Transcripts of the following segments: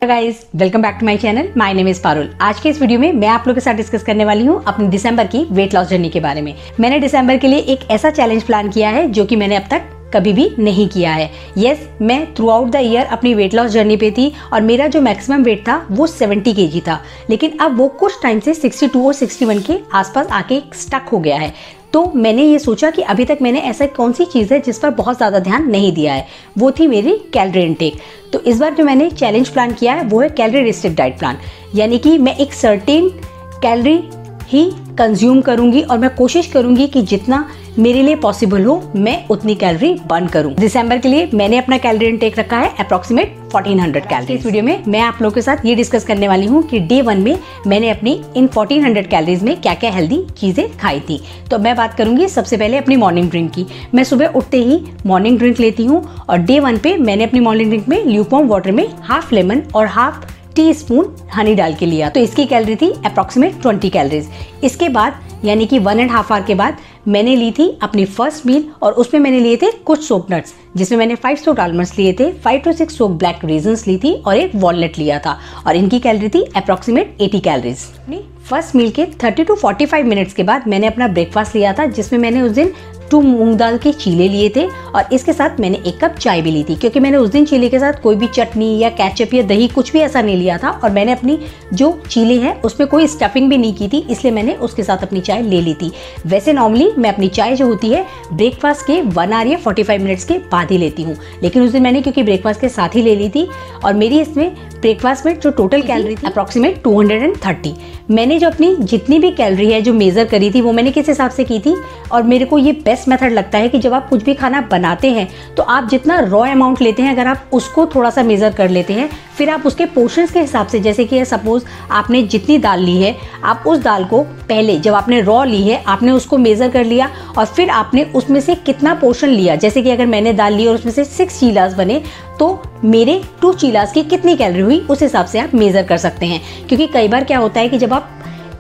Guys, welcome back to my channel. My name is Parul. आज के इस वीडियो में मैं आप लोगों के साथ डिस्कस करने वाली हूँ अपनी दिसंबर की वेट लॉस जर्नी के बारे में। मैंने दिसंबर के लिए एक ऐसा चैलेंज प्लान किया है जो कि मैंने अब तक कभी भी नहीं किया है। यस, मैं थ्रू आउट द ईयर अपनी वेट लॉस जर्नी पे थी और मेरा जो मैक्सिमम वेट था वो 70 kg था, लेकिन अब वो कुछ टाइम से 62 और 61 के आसपास आके स्टक हो गया है। तो मैंने ये सोचा कि अभी तक मैंने ऐसा कौन सी चीज़ है जिस पर बहुत ज़्यादा ध्यान नहीं दिया है, वो थी मेरी कैलोरी इनटेक। तो इस बार जो मैंने चैलेंज प्लान किया है वो है कैलोरी रिस्ट्रिक्ट डाइट प्लान, यानी कि मैं एक सर्टेन कैलोरी ही कंज्यूम करूंगी और मैं कोशिश करूंगी कि जितना मेरे लिए पॉसिबल हो मैं उतनी कैलोरी बर्न करूं। दिसंबर के लिए मैंने अपना कैलोरी इनटेक रखा है अप्रॉक्सीमेट 1400 कैलोरी। इस वीडियो में मैं आप लोगों के साथ ये डिस्कस करने वाली हूँ कि डे 1 में मैंने अपनी इन 1400 कैलोरीज में क्या क्या हेल्दी चीजें खाई थी। तो मैं बात करूंगी सबसे पहले अपनी मॉर्निंग ड्रिंक की। मैं सुबह उठते ही मॉर्निंग ड्रिंक लेती हूँ और डे 1 पे मैंने अपनी मॉर्निंग ड्रिंक में ल्यूकवार्म वाटर में हाफ लेमन और हाफ टीस्पून हनी डाल के लिया। तो इसकी कैलोरी थी अप्रॉक्सीमेट 20 कैलोरीज। इसके बाद यानी कि 1.5 आवर के बाद मैंने ली थी अपनी फर्स्ट मील और उसमें मैंने लिए थे कुछ सोप नट्स, जिसमें मैंने 5 सोक्ड आलमंड्स लिए थे, 5 to 6 सोक्ड ब्लैक रेजन्स ली थी और एक वॉलनट लिया था और इनकी कैलोरी थी अप्रॉक्सीमेट 80 कैलोरीज। फर्स्ट मील के 30 to 45 मिनट्स के बाद मैंने अपना ब्रेकफास्ट लिया था, जिसमें मैंने उस दिन 2 मूंग दाल के चीले लिए थे और इसके साथ मैंने 1 कप चाय भी ली थी, क्योंकि मैंने उस दिन चीले के साथ कोई भी चटनी या केचप या दही कुछ भी ऐसा नहीं लिया था और मैंने अपनी जो चीले हैं उसमें कोई स्टफिंग भी नहीं की थी, इसलिए मैंने उसके साथ अपनी चाय ले ली थी। वैसे नॉर्मली मैं अपनी चाय जो होती है ब्रेकफास्ट के 1 आवर या 45 मिनट्स के बाद ही लेती हूँ, लेकिन उस दिन मैंने क्योंकि ब्रेकफास्ट के साथ ही ले ली थी और मेरी इसमें ब्रेकफास्ट में जो टोटल कैलोरी थी अप्रॉक्सीमेट 230। मैंने जो अपनी जितनी भी कैलोरी है जो मेजर करी थी वो मैंने किस हिसाब से की थी, और मेरे को ये बेस्ट मेथड लगता है कि जब आप कुछ भी खाना बनाते हैं तो आप जितना रॉ अमाउंट लेते हैं अगर आप उसको थोड़ा सा मेजर कर लेते हैं, फिर आप उसके पोर्शंस के हिसाब से, जैसे कि सपोज आपने जितनी दाल ली है आप उस दाल को पहले जब आपने रॉ ली है आपने उसको मेजर कर लिया और फिर आपने उसमें से कितना पोर्शन लिया, जैसे कि अगर मैंने दाल ली और उसमें से 6 चीलास बने तो मेरे 2 चीलास की कितनी कैलोरी हुई उस हिसाब से आप मेजर कर सकते हैं। क्योंकि कई बार क्या होता है कि जब आप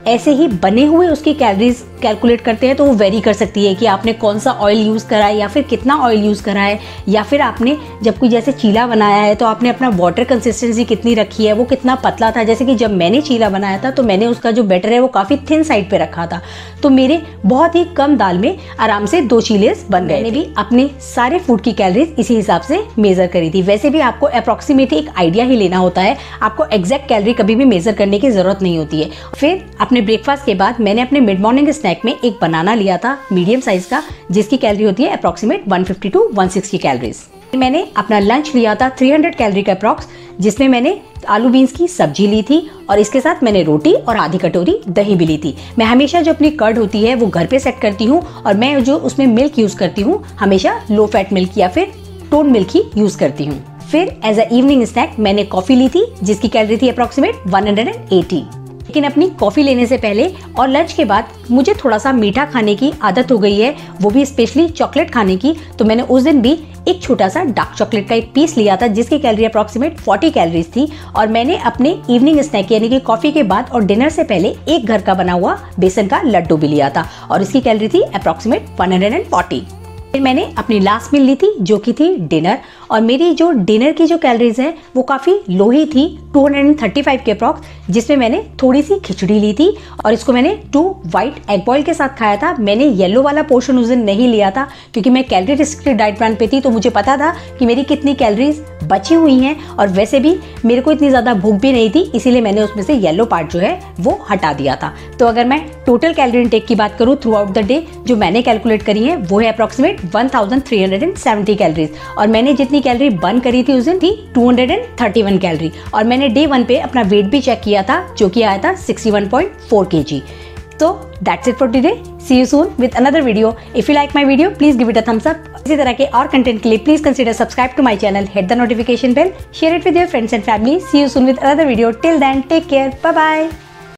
ऐसे ही बने हुए उसकी कैलोरीज कैलकुलेट करते हैं तो वो वेरी कर सकती है कि आपने कौन सा ऑयल यूज़ करा है या फिर कितना ऑयल यूज़ करा है, या फिर आपने जब कोई जैसे चीला बनाया है तो आपने अपना वाटर कंसिस्टेंसी कितनी रखी है, वो कितना पतला था। जैसे कि जब मैंने चीला बनाया था तो मैंने उसका जो बैटर है वो काफ़ी थिन साइड पे रखा था, तो मेरे बहुत ही कम दाल में आराम से 2 चीलेस बन गए। मैंने भी अपने सारे फूड की कैलोरीज इसी हिसाब से मेजर करी थी। वैसे भी आपको अप्रॉक्सीमेट एक आइडिया ही लेना होता है, आपको एग्जैक्ट कैलोरी कभी भी मेजर करने की जरूरत नहीं होती है। फिर अपने ब्रेकफास्ट के बाद मैंने अपने मिड मॉर्निंग स्नैक में एक बनाना लिया था मीडियम साइज का, जिसकी कैलोरी होती है अप्रॉक्सीमेट 150 to 160 कैलोरीज। मैंने अपना लंच लिया था 300 कैलोरी का अप्रॉक्स, जिसमें मैंने आलू बीन्स की सब्जी ली थी और इसके साथ मैंने रोटी और आधी कटोरी दही भी ली थी। मैं हमेशा जो अपनी कर्ड होती है वो घर पे सेट करती हूँ और मैं जो उसमें मिल्क यूज करती हूँ हमेशा लो फैट मिल्क या फिर टोन मिल्क ही यूज करती हूँ। फिर एज अ इवनिंग स्नैक मैंने कॉफी ली थी, जिसकी कैलोरी थी अप्रॉक्सीमेट 180। लेकिन अपनी कॉफी लेने से पहले और लंच के बाद मुझे थोड़ा सा मीठा खाने की आदत हो गई है, वो भी स्पेशली चॉकलेट खाने की। तो मैंने उस दिन भी एक छोटा सा डार्क चॉकलेट का एक पीस लिया था, जिसकी कैलोरी अप्रॉक्सीमेट 40 कैलोरीज थी। और मैंने अपने इवनिंग स्नैक यानी कि कॉफी के बाद और डिनर से पहले एक घर का बना हुआ बेसन का लड्डू भी लिया था और इसकी कैलोरी थी अप्रॉक्सीमेट 140। फिर मैंने अपनी लास्ट मील ली थी जो कि थी डिनर, और मेरी जो डिनर की जो कैलोरीज है वो काफ़ी लो ही थी, 235 के अप्रॉक्स, जिसमें मैंने थोड़ी सी खिचड़ी ली थी और इसको मैंने 2 वाइट एग बॉयल के साथ खाया था। मैंने येलो वाला पोर्शन उस दिन नहीं लिया था क्योंकि मैं कैलोरी रिस्ट्रिक्टेड डाइट प्लान पे थी, तो मुझे पता था कि मेरी कितनी कैलोरीज बची हुई हैं और वैसे भी मेरे को इतनी ज़्यादा भूख भी नहीं थी, इसीलिए मैंने उसमें से येलो पार्ट जो है वो हटा दिया था। तो अगर मैं टोटल कैलोरी इनटेक की बात करूँ थ्रू आउट द डे जो मैंने कैलकुलेट करी है वो है अप्रॉक्सीमेट 1370 कैलोरीज, और मैंने जितनी कैलोरी बर्न करी थी उस दिन थी 231 कैलोरी। और मैंने डे 1 पे अपना वेट भी चेक किया था जो कि आया था 61.4 kg। तो that's it for today. See you soon with another video. If you like my video please give it a thumbs up. इसी तरह के और कंटेंट के लिए please consider subscribe to my channel, hit the notification bell, share it with your friends and family. See you soon with another video. Till then take care, bye bye.